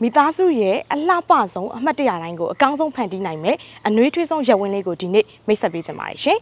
မိသားစုရဲ့အလှပဆုံးအမှတ်တရတိုင်းကိုအကောင်းဆုံးဖန်တီးနိုင်မယ်အနှွေးထွေးဆုံးရပ်ဝန်းလေးကိုဒီနေ့မိတ်ဆက်ပေးချင်ပါတယ်ရှင်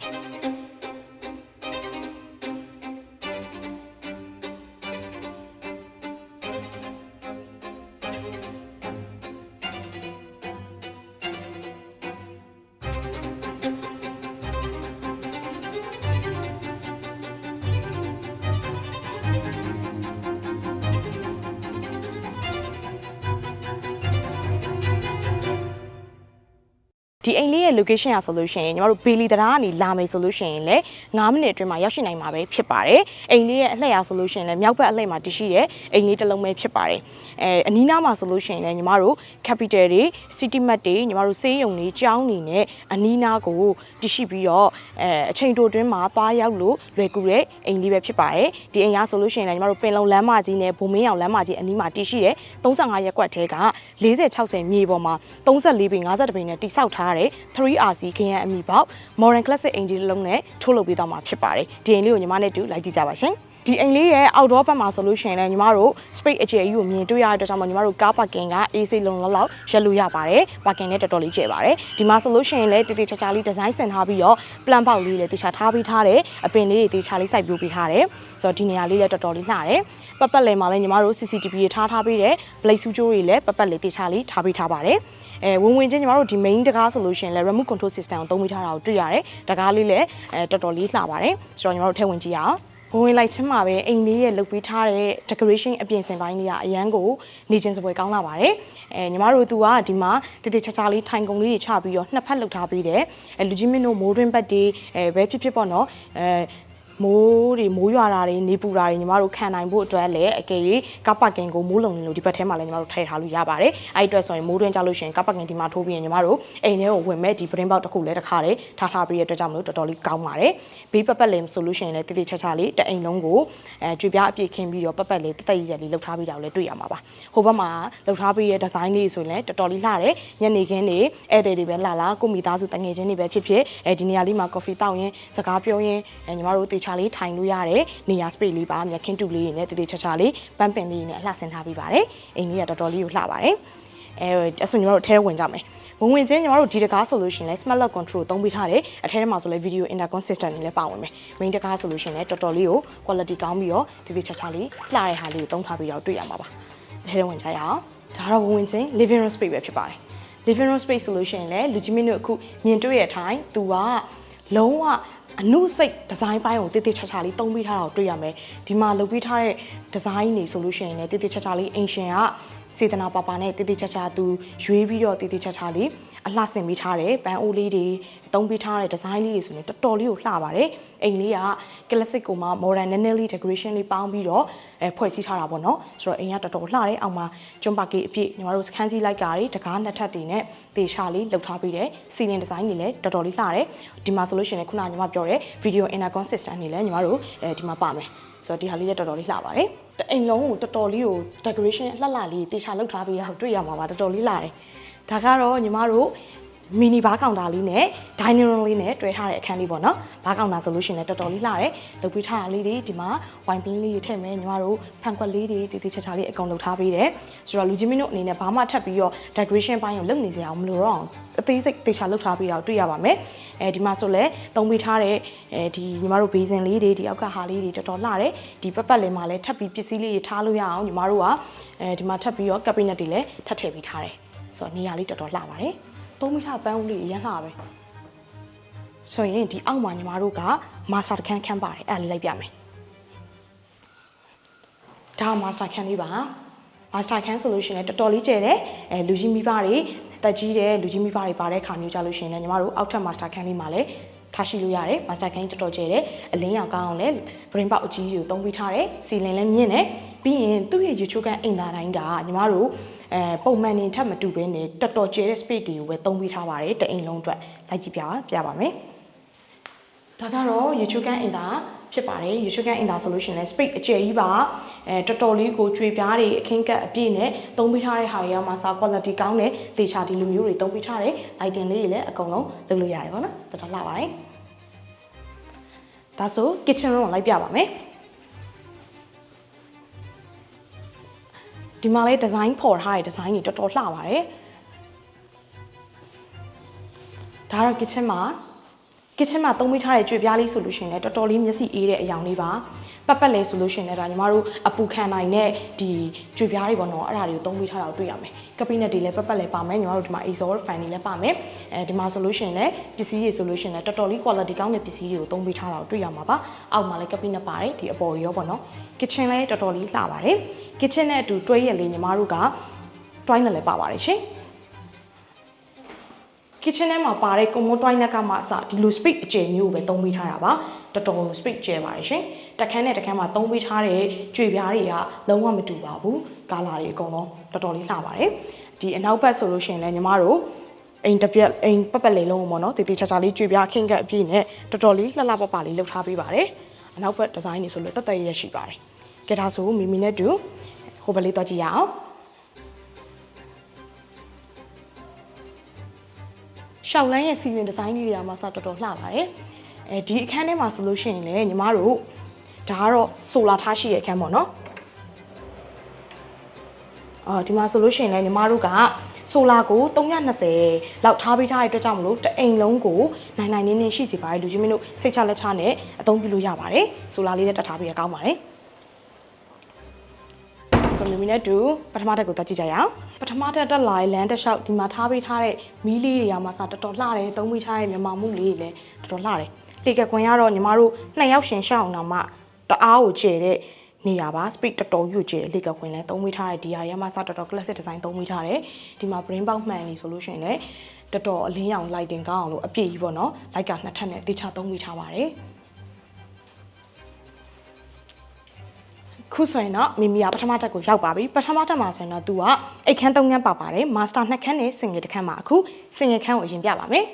ဒီအိမ်လေးရဲ့ location ရဆိုလို့ရှိရင်ညီမတို့ဘေလီတရာကနေလာမယ်ဆိုလို့ရှိရင်လည်း9မိနစ်အတွင်းမှာရောက်ရှိနိုင်မှာပဲဖြစ်ပါတယ်အိမ်လေးရဲ့အလှည့်ရဆိုလို့ရှိရင်လည်းမြောက်ဘက်အလှည့်မှာတရှိတဲ့အိမ်လေးတစ်လုံးပဲဖြစ်ပါတယ်အနီးနားမှာဆိုလို့ရှိရင်လည်းညီမတို့ capital တွေ city mart တွေညီမတို့ဆေးရုံတွေကျောင်းတွေနဲ့အနီးနားကိုတရှိပြီးတော့အချိန်တိုအတွင်းမှာသွားရောက်လို့လွယ်ကူတဲ့အိမ်လေးပဲဖြစ်ပါတယ်ဒီအိမ်ရဆိုလို့ရှိရင်လည်းညီမတို့ပင်လုံလမ်းမကြီးနဲ့ဘုံမင်းအောင်လမ်းမကြီးအနီးမှာတရှိတဲ့35ရပ်ကွက်ထဲက40-60မြေပေါ်မှာ34ပေ50ပေနဲ့တိစောက်ထား3RC ခရမ်းအမီပေါက် Modern Classic အိမ်ကြီးတစ်လုံးနဲ့ထုတ်လုပ်ပေးသွားမှာဖြစ်ပါတယ်ဒီအိမ်လေးကိုညီမနဲ့တူလိုက်ကြည့်ကြပါရှင်ဒီအိမ်လေးရဲ့ outdoor ဘက်မှာဆိုလို့ရှိရင်လည်းညီမတို့ space အကျယ်ကြီးကိုမြင်တွေ့ရတဲ့အတွက်ကြောင့်မို့ညီမတို့ car parking က AC လုံးလောက်ရက်လို့ရပါတယ် parking နဲ့တော်တော်လေးကျယ်ပါတယ်ဒီမှာဆိုလို့ရှိရင်လည်းတိတိကျကျလေး design ဆင်ထားပြီးတော့ plan ပေါက်လေးလည်းတခြားထားပြီးထားတယ်အပင်လေးတွေတခြားလေးစိုက်ပျိုးပေးထားတယ်ဆိုတော့ဒီနေရာလေးလည်းတော်တော်လေးလှတယ်ပတ်လည်မှာလည်းညီမတို့ CCTV တွေထားပေးတယ် plate စူးကြိုးတွေလည်းပတ်လေးတခြားလေးထားပေးထားပါတယ်ဝင်ချင်းညီမတို့ဒီ main တကားဆိုလို့ရှိရင်လည်း remote control system ကိုသုံးပေးထားတာကိုတွေ့ရတယ်တကားလေးလည်းတော်တော်လေးလှပါတယ်ဆိုတော့ညီမတို့ထည့်ဝင်ကြည့်ရအောင်ဝင်လိုက်ချင်းမှာပဲအိမ်လေးရဲ့လုပ်ပေးထားတဲ့ decoration အပြင်စင်ပိုင်းလေးကအရန်ကိုနေချင်းစပွဲကောင်းလာပါတယ်ညီမတို့သူကဒီမှာတည်တည်ချာချာလေးထိုင်ကုန်လေးတွေချပြီးတော့နှစ်ဖက်လှုပ်ထားပေးတယ်လူကြီးမင်းတို့မိုးတွင်းဘက်တွေဘဲဖြစ်ပေါ့နော်မိုးရွာတာတွေနေပူတာတွေညီမတို့ခံနိုင်ဖို့အတွက်လည်းအကယ်၍ကားပါကင်ကိုမိုးလုံနေလို့ဒီဘက်ထဲမှာလည်းညီမတို့ထည့်ထားလို့ရပါတယ်အဲ့အတွက်ဆိုရင်မိုးတွင်းကြလို့ရှိရင်ကားပါကင်ဒီမှာထိုးပြီးရင်ညီမတို့အိမ်ထဲကိုဝင်မဲ့ဒီပရင်ပေါက်တစ်ခုလည်းတစ်ခါတည်းထားပြီးရတဲ့အတွက်ကြောင့်မလို့တော်တော်လေးကောင်းပါတယ်ဘေးပတ်လည်းဆိုလို့ရှိရင်လည်းတိတိကျကျလေးတအိမ်လုံးကိုကြွေပြားအပြည့်ခင်းပြီးတော့ပတ်လေးတက်ရက်လေးလှုပ်ထားပြီးတာကိုလည်းတွေ့ရမှာပါဟိုဘက်မှာလှုပ်ထားပြီးရဲ့ဒီဇိုင်းလေးဆိုရင်လည်းတော်တော်လေးလှတယ်ညနေခင်းတွေဧည့်သည်တွေပဲလာကိုမိသားစုတငယ်ချင်းတွေပဲဖြစ်ဖြစ်ဒီနေရာလေးမှာ coffee တောက်ရင်းစကားပြောရင်းညီမတို့တေချာလေးထိုင်လို့ရတယ်နေရာ space လေးပါမြက်ခင်းတူလေးနဲ့တတိချာချာလေးပန်းပင်လေးနဲ့အလှဆင်ထားပြီးပါတယ်အိမ်လေးကတော်တော်လေးကိုလှပါတယ်အဆိုညီမတို့ထဲဝင်ကြမယ်ဝင်ချင်းညီမတို့ဒီတကားဆိုလို့ရှိရင်လည်း smart lock control သုံးပေးထားတယ်အထဲထဲမှာဆိုလည်း video intercom system တွေလည်းပါဝင်မယ် main တကားဆိုလို့ရှိရင်လည်းတော်တော်လေးကို quality ကောင်းပြီးတော့တတိချာချာလေးလှတဲ့ဟာလေးကိုသုံးထားပြီးတော့တွေ့ရမှာပါထဲထဲဝင်ကြရအောင်ဒါတော့ဝင်ချင်း living room space ပဲဖြစ်ပါတယ် living room space ဆိုလို့ရှိရင်လည်းလူကြီးမင်းတို့အခုမြင်တွေ့ရတဲ့အတိုင်းသူကလုံးဝအနုစိတ်ဒီဇိုင်းပိုင်းကိုတည်တည်ချာချာလေးသုံးပေးထားတာကိုတွေ့ရမယ်ဒီမှာလုပ်ပေးထားတဲ့ဒီဇိုင်းတွေဆိုလို့ရှိရင်လည်းတည်တည်ချာချာလေးအင်ရှင်ကစေတနာပါပါနဲ့တည်တည်ချာချာသူရွေးပြီးတော့တည်တည်ချာချာလေးအလှဆင်ပေးထားတယ်ပန်းအိုးလေးတွေသုံးပေးထားတဲ့ဒီဇိုင်းလေးတွေဆိုရင်တော်တော်လေးကိုလှပါတယ်အိမ်လေးက classic ကိုမှ modern နည်းနည်းလေး decoration လေးပေါင်းပြီးတော့ဖွဲ့စည်းထားတာပေါ့နော်ဆိုတော့အိမ်ကတော်တော်လှတယ်အောက်မှာကျွန်းပါကေးအပြည့်ညီမတို့ခန်းစည်းလိုက်ကားတွေတကားနှစ်ထပ်တွေနဲ့တေချာလေးလှုပ်ထားပေးတယ် ceiling design တွေလည်းတော်တော်လေးလှတယ်ဒီမှာဆိုလို့ရှိရင်ခုနကညီမပြောတဲ့ video intercom system တွေလည်းညီမတို့ဒီမှာပါမယ်ဆိုတော့ဒီဟာလေးလည်းတော်တော်လေးလှပါတယ်တအိမ်လုံးကိုတော်တော်လေးကို decoration အလှလှလေးတေချာလှုပ်ထားပေးတာကိုတွေ့ရမှာပါတော်တော်လေးလှတယ်ဒါကတော့ညီမတို့မီနီဘားကောင်တာလေးနဲ့ dining room လေးနဲ့တွဲထားတဲ့အခန်းလေးပေါ့နော်ဘားကောင်တာဆိုလို့ရှိရင်လည်းတော်တော်လေးလှတယ်လုပ်ပေးထားတာလေးတွေဒီမှာ wine bin လေးတွေထည့်မယ်ညီမတို့ဖန်ခွက်လေးတွေတည်တည်ချာချာလေးအကုန်လုပ်ထားပေးတယ်ဆိုတော့လူကြီးမင်းတို့အနေနဲ့ဘာမှထပ်ပြီးတော့ decoration ပိုင်းကိုလုပ်နေစရာမလိုတော့အောင်အသေးစိတ်တေချာလုပ်ထားပေးတာကိုတွေ့ရပါမယ်ဒီမှာဆိုလည်းသုံးပေးထားတဲ့ဒီညီမတို့ဘေးစင်လေးတွေဒီအောက်ကဟာလေးတွေတော်တော်လှတယ်ဒီပတ်လေးမှာလည်းထပ်ပြီးပစ္စည်းလေးတွေထားလို့ရအောင်ညီမတို့ကဒီမှာထပ်ပြီးတော့ cabinet တွေလည်းထပ်ထည့်ပေးထားတယ်ဆိုတော့နေရာလေးတော်တော်လှပါတယ်3 မီတာပန်းဦးလေးအရင်လှပဲဆိုရင်ဒီအောက်မှာညီမတို့ကမာစတာခန်းပါတယ်အဲ့လေးလိုက်ပြမယ်ဒါမာစတာခန်းလေးပါမာစတာခန်းဆိုလို့ရှိရင်တော်တော်လေးကျယ်တယ်လူကြီးမိဘတွေတက်ကြီးတယ်လူကြီးမိဘတွေပါတဲ့ခါမျိုးကြလို့ရှိရင်လည်းညီမတို့အောက်ထပ်မာစတာခန်းလေးမှာလည်းထားရှိလို့ရတယ်မာစတာခန်းတော်တော်ကျယ်တယ်အလင်းရောင်ကောင်းအောင်လည်းပရင်ပေါက်အကြီးကိုသုံးပေးထားတယ်စီလင်လည်းမြင့်တယ်ပြီးရင်သူ့ရဲ့ရေချိုးကန်အိမ်သားတိုင်းကညီမတို့ပုံမှန်နေထပ်မတူဘဲနဲ့တော်တော်ကျဲတဲ့ space တွေကိုပဲသုံးပေးထားပါတယ်တအိမ်လုံးအတွက်လိုက်ကြည့်ပြပါမယ်ဒါကတော့ရေချိုးကန်အိမ်သားဖြစ်ပါတယ်ရေချိုးကန်အိမ်သားဆိုလို့ရှိရင်လည်း space အကျယ်ကြီးပါတော်တော်လေးကိုကျွေပြားတွေအခင်းကပ်အပြည့်နဲ့သုံးပေးထားတဲ့ဟာတွေကမှစာ quality ကောင်းတဲ့သေချာဒီလိုမျိုးတွေသုံးပေးထားတဲ့ lighting လေးတွေလည်းအကုန်လုံးလုပ်လို့ရတယ်ပေါ့နော်တော်တော်လှပါတယ်ဒါဆို kitchen room ကိုလိုက်ပြပါမယ် ဒီမှာလေးဒီဇိုင်းဖော်ထားတဲ့ဒီဇိုင်းတွေတော်တော်လှပါတယ်ဒါကတော့ kitchen မှာသုံးပေးထားတဲ့ကြွေပြားလေးဆိုလို့ရှိရင်လည်းတော်တော်လေးမျက်စိအေးတဲ့အယောင်လေးပါပတ်ပတ်လဲဆိုလို့ရှိရင်လည်းဒါညီမတို့အပူခံနိုင်တဲ့ဒီကြွေပြားတွေပေါ့နော်အဲ့ဒါတွေကိုသုံးပေးထားတာကိုတွေ့ရမယ်ကပိနက်တွေလည်းပတ်ပတ်လဲပါမယ်ညီမတို့ဒီမှာ exhaust fan တွေလည်းပါမယ်ဒီမှာဆိုလို့ရှိရင်လည်းပစ္စည်းတွေဆိုလို့ရှိရင်လည်းတော်တော်လေး quality ကောင်းတဲ့ပစ္စည်းတွေကိုသုံးပေးထားတာကိုတွေ့ရမှာပါအောက်မှာလည်းကပိနက်ပါတယ်ဒီအပေါ်ရောပေါ့နော် kitchen လည်းတော်တော်လေးလှပါတယ် kitchen နဲ့အတူတွဲရက်လေးညီမတို့က toilet လည်းပါပါတယ်ရှင်kitchen ထဲမှာပါတဲ့ common toilet ကမှအစဒီလို space အကျယ်မျိုးကိုပဲသုံးပေးထားတာပါတော်တော် space ကျယ်ပါတယ်ရှင်တက်ခန်းနဲ့တက်ခန်းမှာသုံးပေးထားတဲ့ကြွေပြားတွေကလုံးဝမတူပါဘူးကာလာတွေအကုန်လုံးတော်တော်လေးလှပါတယ်ဒီအနောက်ဘက်ဆိုလို့ရှိရင်လည်းညီမတို့အိမ်တစ်ပြက်အိမ်ပတ်ပတ်လေးလုံးပေါ့နော်တည်တည်ချာချာလေးကြွေပြားခင်းကပ်အပြည့်နဲ့တော်တော်လေးလှလှပပလေးလုပ်ထားပေးပါတယ်အနောက်ဘက်ဒီဇိုင်းတွေဆိုလို့တက်တက်ရရှိပါတယ်ကဲဒါဆိုမီမီနဲ့တူဟိုဘက်လေးသွားကြည့်ရအောင်ရှောက်လန်းရဲ့စီရင်ဒီဇိုင်းလေးတွေကမှစတော်တော်လှပါတယ်ဒီအခန်းထဲမှာဆိုလို့ရှိရင်လည်းညီမတို့ဒါကတော့ဆိုလာထားရှိတဲ့အခန်းပေါ့နော်ဒီမှာဆိုလို့ရှိရင်လည်းညီမတို့ကဆိုလာကို320လောက်ထားပေးထားတဲ့အတွက်ကြောင့်မလို့တအိမ်လုံးကိုနိုင်နိုင်နေနေရှိစီပါတယ်လူချင်းမင်းတို့စိတ်ချလက်ချနဲ့အသုံးပြုလို့ရပါတယ်ဆိုလာလေးနဲ့တက်ထားပေးရကောင်းပါတယ်ဆိုမီမီနဲ့တူပထမတက်ကိုတက်ကြည့်ကြရအောင်ပထမတက်တက်လာလမ်းတစ်လျှောက်ဒီမှာထားပေးထားတဲ့မီးလေးတွေကမှစတော်တော်လှတယ်သုံးပေးထားတဲ့မြန်မာမှုလေးတွေလည်းတော်တော်လှတယ်လေကကွန်ကတော့ညီမတို့2ယောက်ရှင်ရှောက်အောင်တော့မှတအားကိုကျဲတဲ့နေရပါ speed တော်တော်ရွကျဲလေကကွန်လည်းသုံးပေးထားတဲ့ဒီဟာရမှစတော်တော် classic design သုံးပေးထားတယ်ဒီမှာ brain box မှန်နေဆိုလို့ရှိရင်လည်းတော်တော်အလင်းရောင် lighting ကောင်းအောင်လို့အပြည့်ကြီးပေါ့နော် light က2ထပ်နဲ့တေချာသုံးပေးထားပါတယ်ခုဆိုရင်တော့မီမီကပထမတက်ကိုရောက်ပါပြီပထမတက်မှာဆိုရင်တော့ तू ကအိတ်ခန်း3ခန်းပါပါတယ် master 2ခန်းနဲ့ single တစ်ခန်းမှာအခု single ခန်းကိုအရင်ပြပါမယ်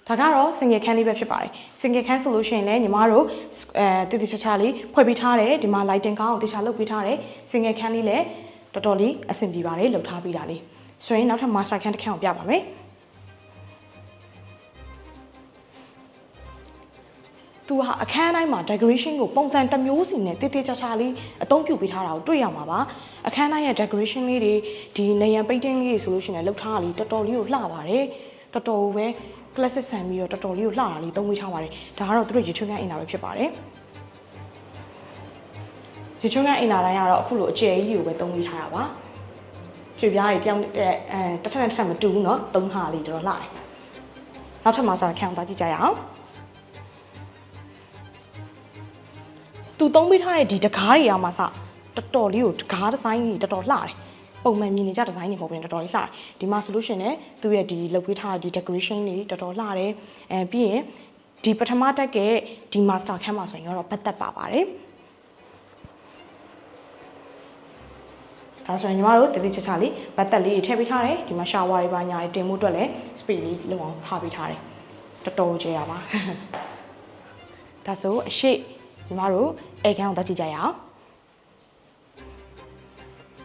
ဒါကတော့ single ခန်းလေးပဲဖြစ်ပါတယ် single ခန်းဆိုလို့ရှိရင်လည်းညီမတို့တည်တည်ချာချာလေးဖွဲ့ပေးထားတယ်ဒီမှာ lighting ကောင်းအောင်တေချာလုပ်ပေးထားတယ် single ခန်းလေးလည်းတော်တော်လေးအဆင်ပြေပါတယ်လုပ်ထားပေးတာလေးဆိုရင်နောက်ထပ် master ခန်းတစ်ခန်းကိုပြပါမယ်သူဟာအခန်းတိုင်းမှာ decoration ကိုပုံစံတစ်မျိုးစီနဲ့တည်တည်ချာချာလေးအသုံးပြုပေးထားတာကိုတွေ့ရမှာပါအခန်းတိုင်းရဲ့ decoration လေးတွေဒီနေရန် painting လေးတွေဆိုလို့ရှိရင်လည်းလုပ်ထားတာလေးတော်တော်လေးကိုလှပါတယ်တော်တော်ပဲ classic ဆန်ပြီးတော့တော်တော်လေးကိုလှတာလေးသုံးပေးထားပါတယ်ဒါကတော့သူတို့ရေချွေးခန်းအင်တာပဲဖြစ်ပါတယ်ရေချွေးခန်းအင်တာတိုင်းကတော့အခုလိုအကျယ်ကြီးကိုပဲသုံးပေးထားတာပါကြွေပြားတွေပြောင်းတစ်ထက်တစ်ထက်မတူဘူးเนาะသုံးထားလေးတော်တော်လှတယ်နောက်ထပ်မှာစားခန်းအောင်သွားကြည့်ကြရအောင်သူသုံးပေးထားတဲ့ဒီတကားတွေကမှစတော်တော်လေးကိုတကားဒီဇိုင်းကြီးတော်တော်လှတယ်ပုံမှန်မြင်နေကြဒီဇိုင်းတွေမဟုတ်ဘူးတော်တော်လေးလှတယ်ဒီမှာဆိုလို့ရှိရင်လည်းသူ့ရဲ့ဒီလုပ်ပေးထားတဲ့ဒီ decoration တွေတော်တော်လှတယ်ပြီးရင်ဒီပထမတက်ကဒီ master ခန်းမှာဆိုရင်တော့ဘတ်သက်ပါပါတယ်ဒါဆိုရင်ညီမတို့တတိချာချာလေးဘတ်သက်လေးတွေထည့်ပေးထားတယ်ဒီမှာ shower တွေပါညာတွေတင်မှုအတွက်လည်း space လေးလုံအောင်ထားပေးထားတယ်တော်တော်ကျဲတာပါဒါဆိုအရှိညီမတို့အိတ်ခန်းကိုတက်ကြည့်ကြရအောင်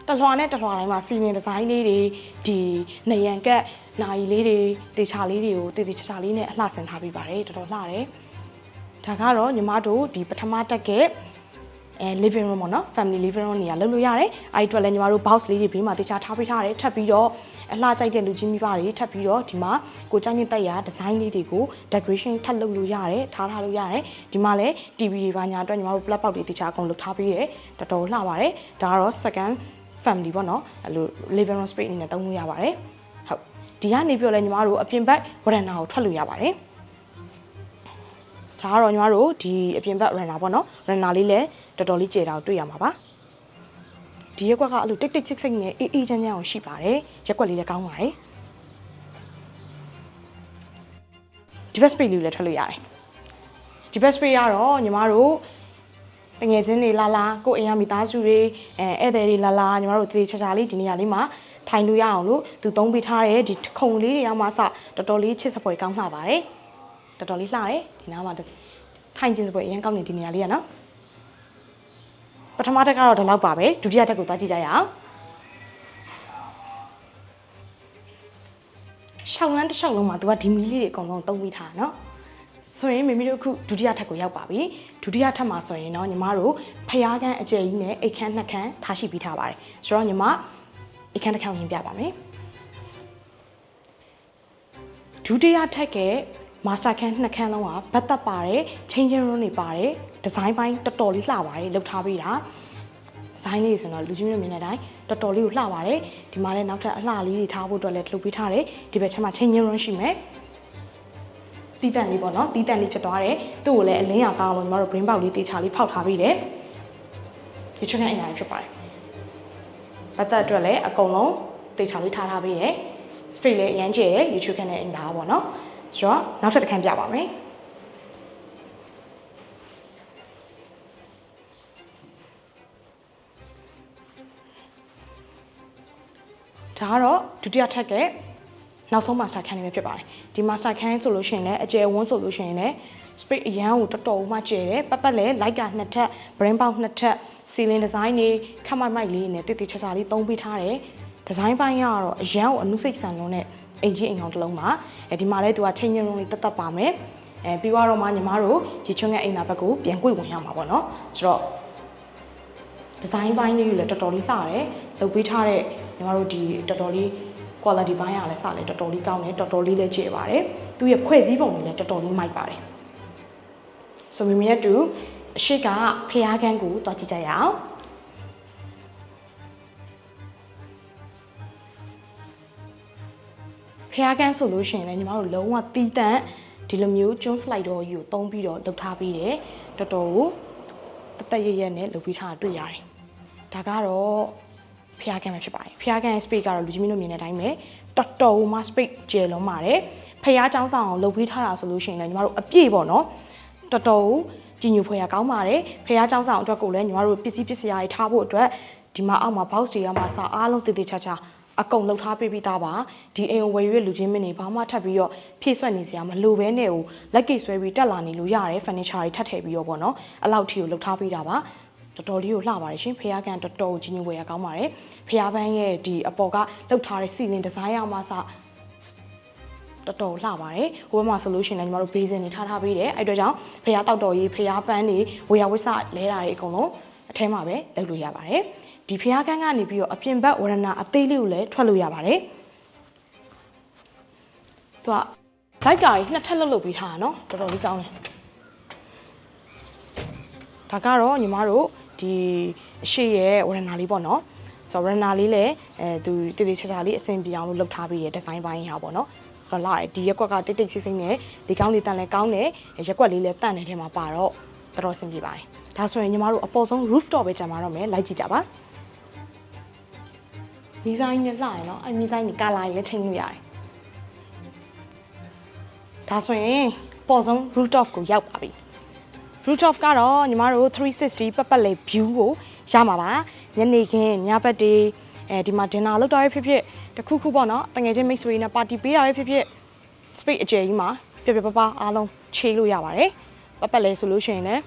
တလွှာနဲ့တလွှာတိုင်းမှာစီရင်ဒီဇိုင်းလေးတွေဒီနေရန်ကက်နိုင်လေးတွေတေချာလေးတွေကိုတေချာချာလေးနဲ့အလှဆင်ထားပေးပါတယ်တော်တော်လှတယ်ဒါကတော့ညီမတို့ဒီပထမတက်ကliving room ပေါ့နော် family living room နေရာလုပ်လို့ရတယ်အဲ့ဒီအတွက်လည်းညီမတို့ box လေးတွေဘေးမှာတေချာထားပေးထားတယ်ထပ်ပြီးတော့အလှကြိုက်တဲ့လူကြီးမိဘတွေထပ်ပြီးတော့ဒီမှာကိုကြိုက်နေတဲ့ရာဒီဇိုင်းလေးတွေကို decoration ထပ်လုပ်လို့ရတယ်ထားလို့ရတယ်ဒီမှာလည်း TV တွေပါညာအတွက်ညီမတို့ plug box တွေတေချာအကုန်လုပ်ထားပေးတယ်တော်တော်လှပါတယ်ဒါကတော့ second family ပေါ့နော်အဲ့လို living room space အနေနဲ့သုံးလို့ရပါတယ်ဟုတ်ဒီကနေပြောလဲညီမတို့အပြင်ဘက်ဝရန်နာကိုထွက်လို့ရပါတယ်ဒါကတော့ညီမတို့ဒီအပြင်ဘက် runner ပေါ့နော် runner လေးလည်းတော်တော်လေးကျယ်တာကိုတွေ့ရမှာပါဒီရက်ကွက်ကအဲ့လိုတိတ်တိတ်ဆိတ်ဆိတ်နဲ့အေးအေးချမ်းချမ်းအောင်ရှိပါတယ်ရက်ကွက်လေးလည်းကောင်းပါတယ်ဒီဘက် space လေးလည်းထွက်လို့ရတယ်ဒီဘက် space ကတော့ညီမတို့တငယ်ချင်းတွေလာလာကိုအိမ်ရမိသားစုတွေဧည့်သည်တွေလာလာညီမတို့တေးချာချာလေးဒီနေရာလေးမှာထိုင်လို့ရအောင်လို့သူသုံးပေးထားတဲ့ဒီခုံလေးတွေရောက်မှစတော်တော်လေးချစ်စပွဲကောင်းလှပါတယ်တော်တော်လေးလှတယ်ဒီနားမှာထိုင်ခြင်းစပွဲအရင်ကောင်းနေဒီနေရာလေးကနော်ပထမတက်ကတော့ဒီလောက်ပါပဲဒုတိယတက်ကိုသွားကြည့်ကြရအောင်ရှောင်းလန်းတစ်လျှောက်လုံးမှာသူကဒီမီလေးတွေအကုန်လုံးသုံးပေးထားနော် ဆိုရင်မိမိတို့ခုဒုတိယထပ်ကိုရောက်ပါပြီဒုတိယထပ်မှာဆိုရင်တော့ညီမတို့ဖျားခန်းအကျယ်ကြီးနဲ့အိတ်ခမ်းနှစ်ခမ်းထားရှိပြီးထားပါတယ်ဆိုတော့ညီမအိတ်ခမ်းတစ်ခမ်းရင်ပြပါမယ်ဒုတိယထပ်ကမာစတာခန်းနှစ်ခမ်းလုံးကဘတ်သက်ပါတယ်ချင်းချင်းရုံးတွေပါတယ်ဒီဇိုင်းပိုင်းတော်တော်လေးလှပါတယ်လုပ်ထားပေးတာဒီဇိုင်းလေးဆိုတော့လူချင်းမျိုးမြင်တဲ့အတိုင်းတော်တော်လေးကိုလှပါတယ်ဒီမှာလည်းနောက်ထပ်အလှလေးတွေထားဖို့အတွက်လည်းလုပ်ပေးထားတယ်ဒီဘက်ချက်မှာချင်းချင်းရုံးရှိမယ်တီးတန့်လေးပေါ့နော်တီးတန့်လေးဖြစ်သွားတယ်သူ့ကိုလည်းအလင်းရောင်ကောင်းလို့ညီမတို့ brain box လေးတေချာလေးဖောက်ထားပေးတယ်ဒီချွန်းနဲ့အရာဖြစ်ပါတယ်ဘတ်သက်အတွက်လည်းအကုန်လုံးတေချာလေးထားပေးတယ် spray လေးအရန်ကျဲရဲ့ YouTube ခန်းနဲ့အင်တာပေါ့နော်ဆိုတော့နောက်ထပ်တစ်ခန်းပြပါမယ်ဒါကတော့ဒုတိယထပ်ကနောက်ဆုံး master ခန်းလေးပဲဖြစ်ပါတယ်ဒီ master ခန်းဆိုလို့ရှိရင်လည်းအကျယ်ဝန်းဆိုလို့ရှိရင်လည်း spray အရန်ကိုတော်တော်မှကျဲတယ်ပတ်ပတ်လည်း light ကနှစ်ထပ် brain box နှစ်ထပ် ceiling design တွေခက်မိုက်လေးနဲ့တိတိကျကျလေးသုံးပေးထားတယ်ဒီဇိုင်းပိုင်းကတော့အရန်ကိုအနုစိတ်ဆန်လုံးနဲ့အိမ်ကြီးအိမ်ကောင်တစ်လုံးပါဒီမှာလည်းသူကချိန်ညလုံးလေးတက်တက်ပါမယ်ပြီးတော့မှညီမတို့ဒီချွန်းရဲ့အိမ်သာဘက်ကိုပြန်ကွေ့ဝင်ရမှာပေါ့နော်ဆိုတော့ဒီဇိုင်းပိုင်းလေးကိုလည်းတော်တော်လေးလှတယ်လုပ်ပေးထားတဲ့ညီမတို့ဒီတော်တော်လေး quality ဘိုင်းကလည်းစလည်းတော်တော်လေးကောင်းတယ်တော်တော်လေးလည်းကျယ်ပါတယ်သူရဲ့ဖွဲ့စည်းပုံတွေလည်းတော်တော်လေးမိုက်ပါတယ်ဆိုမိမိရဲ့တူအရှိကဖျားခန်းကိုတွားကြည့်ကြရအောင်ဖျားခန်းဆိုလို့ရှိရင်လည်းညီမတို့လုံးဝတီးတန့်ဒီလိုမျိုးကျွန်းစလိုက်တော့ကြီးကိုသုံးပြီးတော့လုပ်ထားပေးတယ်တော်တော်ကိုတသက်ရရက်နဲ့လုပ်ပြီးထားတာတွေ့ရတယ်ဒါကတော့ဖျားခန်းပဲဖြစ်ပါတယ်ဖျားခန်းရဲ့ space ကတော့လူကြီးမင်းတို့မြင်တဲ့အတိုင်းပဲတော်တော်မှ space ကျယ်လုံးပါတယ်ဖျားเจ้าဆောင်အောင်လုပ်ပေးထားတာဆိုလို့ရှိရင်လည်းညီမတို့အပြည့်ပေါ့နော်တော်တော်ကြီးညိုဖွယ်ရကောင်းပါတယ်ဖျားเจ้าဆောင်အတွက်ကိုလည်းညီမတို့ပစ္စည်းတွေထားဖို့အတွက်ဒီမှာအောက်မှာ box တွေကမှစာအားလုံးတည်တည်ချာချာအကုန်လှုပ်ထားပေးပြီးသားပါဒီအိမ်ကိုဝယ်ရွေးလူချင်းမင်းတွေဘာမှထပ်ပြီးတော့ဖြည့်ဆွက်နေစရာမလိုဘဲနဲ့ကိုလက်ကိတ်ဆွဲပြီးတက်လာနေလို့ရတယ် furniture တွေထပ်ထည့်ပြီးတော့ပေါ့နော်အဲ့လောက်ထိကိုလှုပ်ထားပေးတာပါတော်တော်လေးကိုလှပါတယ်ရှင်ဖျားကန်တော်တော်ကြီးညိုဝယ်ရကောင်းပါတယ်ဖျားပန်းရဲ့ဒီအပေါ်ကလှုပ်ထားတဲ့စီလင်ဒီဇိုင်းအမှစတော်တော်လှပါတယ်ဟိုဘက်မှာဆိုလို့ရှိရင်လည်းညီမတို့ basin တွေထားပေးတယ်အဲ့အတွက်ကြောင့်ဖျားတောက်တော်ကြီးဖျားပန်းတွေဝေယဝိဆလဲတာတွေအကုန်လုံးအထဲမှာပဲလုပ်လို့ရပါတယ်ဒီဖျားကန်းကနေပြီးတော့အပြင်ဘက်ဝရဏအသေးလေးကိုလည်းထွက်လို့ရပါတယ်သူကလိုက်ကာကြီးနှစ်ထပ်လုပ်ပြီးထားတာနော်တော်တော်လေးကောင်းတယ်ဒါကတော့ညီမတို့ဒီအရှိရဲ့ဝရဏလေးပေါ့နော်ဆိုတော့ဝရဏလေးလည်းသူတည်တည်ချာချာလေးအဆင်ပြေအောင်လို့လုပ်ထားပေးရဒီဇိုင်းပိုင်းဟာပေါ့နော်ဆိုတော့လာဒီရက်ကွက်ကတိတ်တိတ်ဆိတ်ဆိတ်နဲ့ဒီကောင်းလေးတန်လည်းကောင်းတယ်ရက်ကွက်လေးလည်းတန့်နေတဲ့မှာပါတော့တော်တော်အဆင်ပြေပါတယ်ဒါဆိုရင်ညီမတို့အပေါ်ဆုံး rooftop ပဲကြာမှာတော့မယ်လိုက်ကြည့်ကြပါဒီဇိုင်းနဲ့လှရနော်အဲ့ဒီဇိုင်းကလာလေးချိန်လို့ရတယ်ဒါဆိုရင်ပေါ်ဆုံး rooftop ကိုရောက်ပါပြီ rooftop ကတော့ညီမတို့360ပတ်ပတ်လည် view ကိုရမှာပါညနေခင်းညဘက်တွေဒီမှာ dinner လုပ်တာပဲဖြစ်ဖြစ်တခုခုပေါ့နော်တငယ်ချင်းမိတ်ဆွေနဲ့ party ပေးတာပဲဖြစ်ဖြစ် space အကျယ်ကြီးမှာပြပြပပအားလုံးခြေလို့ရပါတယ်ပတ်ပတ်လည်ဆိုလို့ရှိရင်လည်း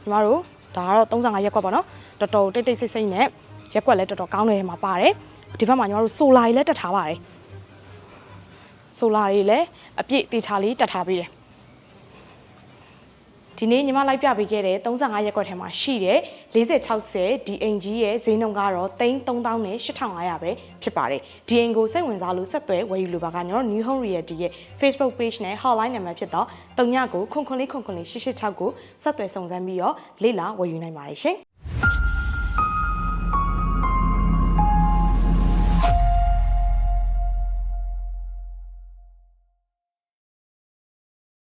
ညီမတို့ဒါကတော့35ရက်ကွက်ပေါ့နော်တော်တော်တိတ်တိတ်ဆိတ်ဆိတ်နဲ့ရက်ကွက်လည်းတော်တော်ကောင်းနေမှာပါတယ်ဒီဘက်မှာညီမတို့ solar တွေလည်းတက်ထားပါတယ် solar တွေလည်းအပြည့်တေချာလေးတက်ထားပေးတယ်ဒီနေ့ညီမလိုက်ပြပေးခဲ့တဲ့35ရက်ကွက်ထဲမှာရှိတဲ့4060ဒီအင်ကြီးရဲ့ဈေးနှုန်းကတော့33,000နဲ့8500ပဲဖြစ်ပါတယ်ဒီအင်ကိုစိတ်ဝင်စားလို့ဆက်သွယ်ဝယ်ယူလိုပါကကျွန်တော် New Home Realty ရဲ့ Facebook page နဲ့ hotline နံပါတ်ဖြစ်တော့39998886ကိုဆက်သွယ်စုံစမ်းပြီးတော့လေ့လာဝယ်ယူနိုင်ပါတယ်ရှင်